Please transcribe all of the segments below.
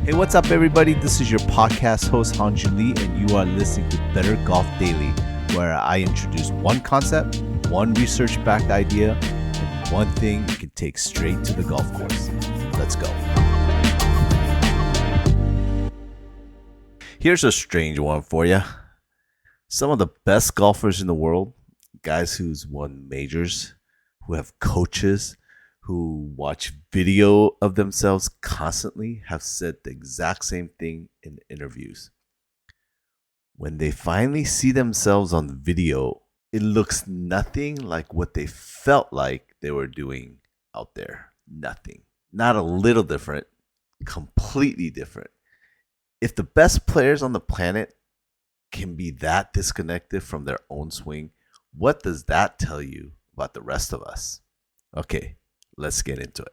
Hey, what's up, everybody? This is your podcast host, Hanjun Lee, and you are listening to Better Golf Daily, where I introduce one concept, one research-backed idea, and one thing you can take straight to the golf course. Let's go. Here's a strange one for you. Some of the best golfers in the world, guys who's won majors, who have coaches, who watch video of themselves constantly, have said the exact same thing in interviews. When they finally see themselves on the video, it looks nothing like what they felt like they were doing out there. Nothing. Not a little different, completely different. If the best players on the planet can be that disconnected from their own swing, what does that tell you about the rest of us? Okay, let's get into it.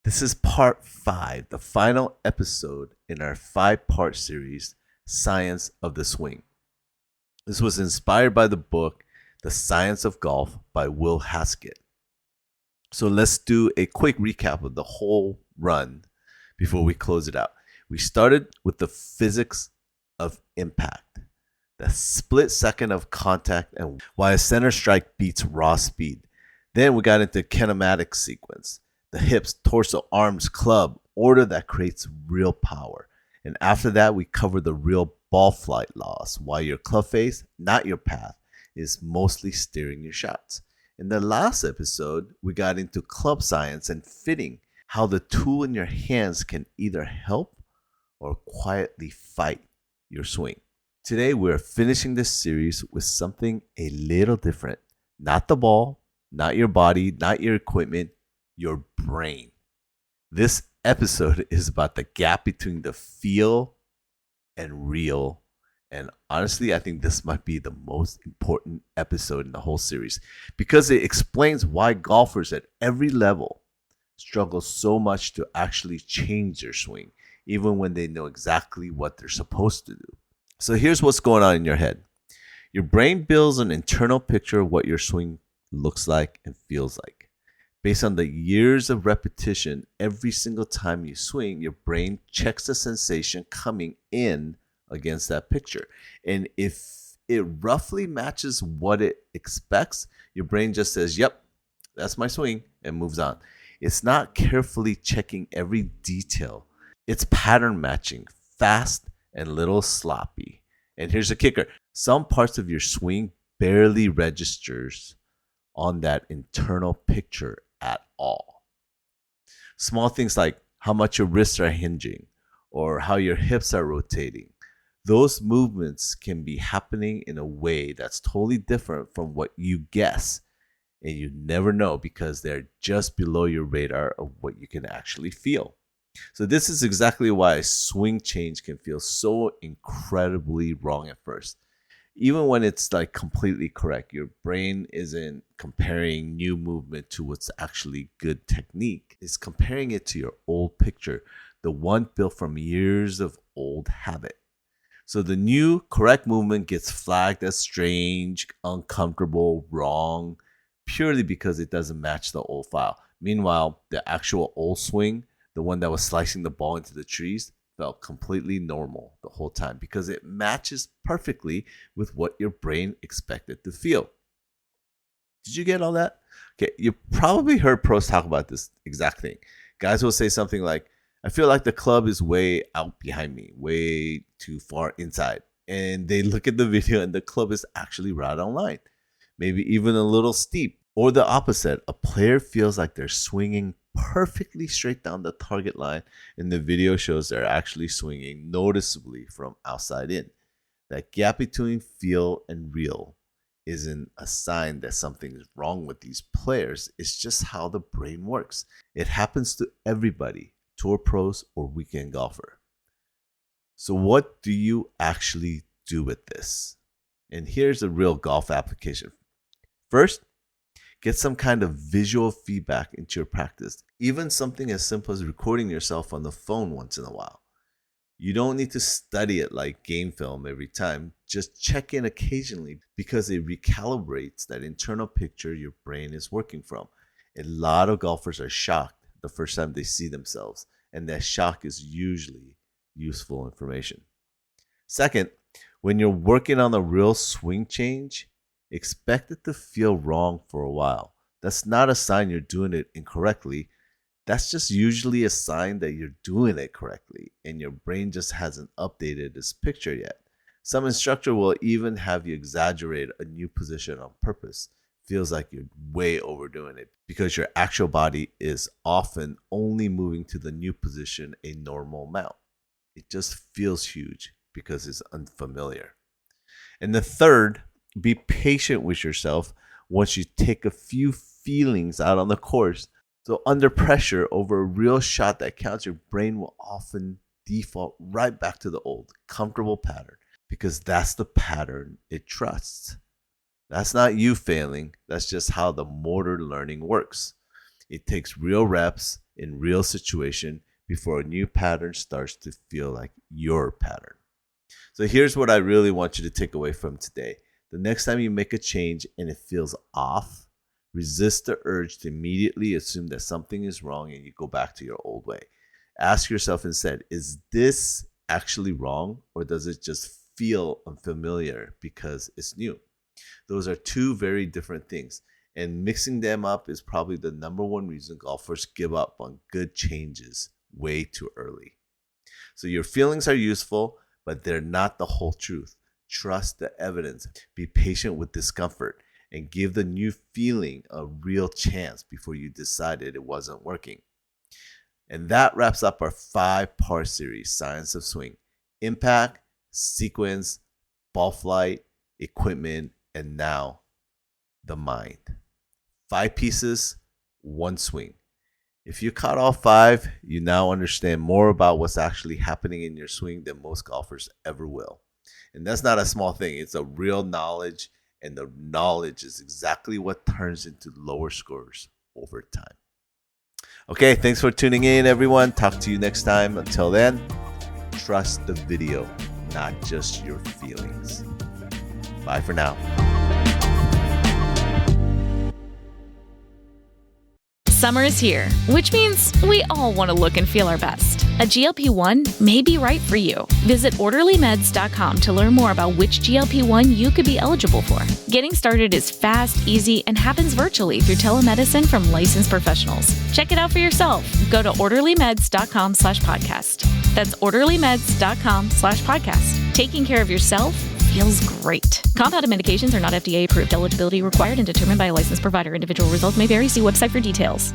This is part 5, the final episode in our 5-part series, Science of the Swing. This was inspired by the book, The Science of Golf by Will Haskett. So let's do a quick recap of the whole run before we close it out. We started with the physics of impact, the split second of contact, and why a center strike beats raw speed. Then we got into kinematic sequence, the hips, torso, arms, club, order that creates real power. And after that, we covered the real ball flight laws, why your club face, not your path, is mostly steering your shots. In the last episode, we got into club science and fitting, how the tool in your hands can either help or quietly fight your swing. Today, we're finishing this series with something a little different. Not the ball, not your body, not your equipment, your brain. This episode is about the gap between the feel and real. And honestly, I think this might be the most important episode in the whole series because it explains why golfers at every level struggle so much to actually change their swing, even when they know exactly what they're supposed to do. So here's what's going on in your head. Your brain builds an internal picture of what your swing looks like and feels like. Based on the years of repetition, every single time you swing, your brain checks the sensation coming in against that picture. And if it roughly matches what it expects, your brain just says, yep, that's my swing, and moves on. It's not carefully checking every detail. It's pattern matching, fast and a little sloppy. And here's the kicker. Some parts of your swing barely registers on that internal picture at all. Small things like how much your wrists are hinging or how your hips are rotating. Those movements can be happening in a way that's totally different from what you guess. And you never know because they're just below your radar of what you can actually feel. So this is exactly why a swing change can feel so incredibly wrong at first. Even when it's like completely correct, your brain isn't comparing new movement to what's actually good technique. It's comparing it to your old picture, the one built from years of old habit. So the new correct movement gets flagged as strange, uncomfortable, wrong, purely because it doesn't match the old file. Meanwhile, the actual old swing, the one that was slicing the ball into the trees, felt completely normal the whole time because it matches perfectly with what your brain expected to feel. Did you get all that? Okay, you probably heard pros talk about this exact thing. Guys will say something like, I feel like the club is way out behind me, way too far inside. And they look at the video and the club is actually right on line, maybe even a little steep. Or the opposite, a player feels like they're swinging perfectly straight down the target line, and the video shows they're actually swinging noticeably from outside in. That gap between feel and real isn't a sign that something is wrong with these players. It's just how the brain works. It happens to everybody, tour pros or weekend golfer. So what do you actually do with this? And here's a real golf application. First, get some kind of visual feedback into your practice. Even something as simple as recording yourself on the phone once in a while. You don't need to study it like game film every time. Just check in occasionally because it recalibrates that internal picture your brain is working from. A lot of golfers are shocked the first time they see themselves, and that shock is usually useful information. Second, when you're working on a real swing change, expect it to feel wrong for a while. That's not a sign you're doing it incorrectly. That's just usually a sign that you're doing it correctly and your brain just hasn't updated this picture yet. Some instructor will even have you exaggerate a new position on purpose. Feels like you're way overdoing it because your actual body is often only moving to the new position a normal amount. It just feels huge because it's unfamiliar. And the third, be patient with yourself once you take a few feelings out on the course. So under pressure over a real shot that counts, your brain will often default right back to the old comfortable pattern because that's the pattern it trusts. That's not you failing. That's just how the motor learning works. It takes real reps in real situation before a new pattern starts to feel like your pattern. So here's what I really want you to take away from today. The next time you make a change and it feels off, resist the urge to immediately assume that something is wrong and you go back to your old way. Ask yourself instead, is this actually wrong or does it just feel unfamiliar because it's new? Those are two very different things, and mixing them up is probably the number one reason golfers give up on good changes way too early. So your feelings are useful, but they're not the whole truth. Trust the evidence. Be patient with discomfort and give the new feeling a real chance before you decided it wasn't working. And that wraps up our 5-part series, Science of Swing: impact, sequence, ball flight, equipment, and now the mind. 5 pieces, 1 swing. If you caught all 5, you now understand more about what's actually happening in your swing than most golfers ever will. And that's not a small thing. It's a real knowledge, and the knowledge is exactly what turns into lower scores over time. Okay, thanks for tuning in, everyone. Talk to you next time. Until then, trust the video, not just your feelings. Bye for now. Summer is here, which means we all want to look and feel our best. A GLP-1 may be right for you. Visit orderlymeds.com to learn more about which GLP-1 you could be eligible for. Getting started is fast, easy, and happens virtually through telemedicine from licensed professionals. Check it out for yourself. Go to orderlymeds.com/podcast. That's orderlymeds.com/podcast. Taking care of yourself feels great. Compounded medications are not FDA approved. Eligibility required and determined by a licensed provider. Individual results may vary. See website for details.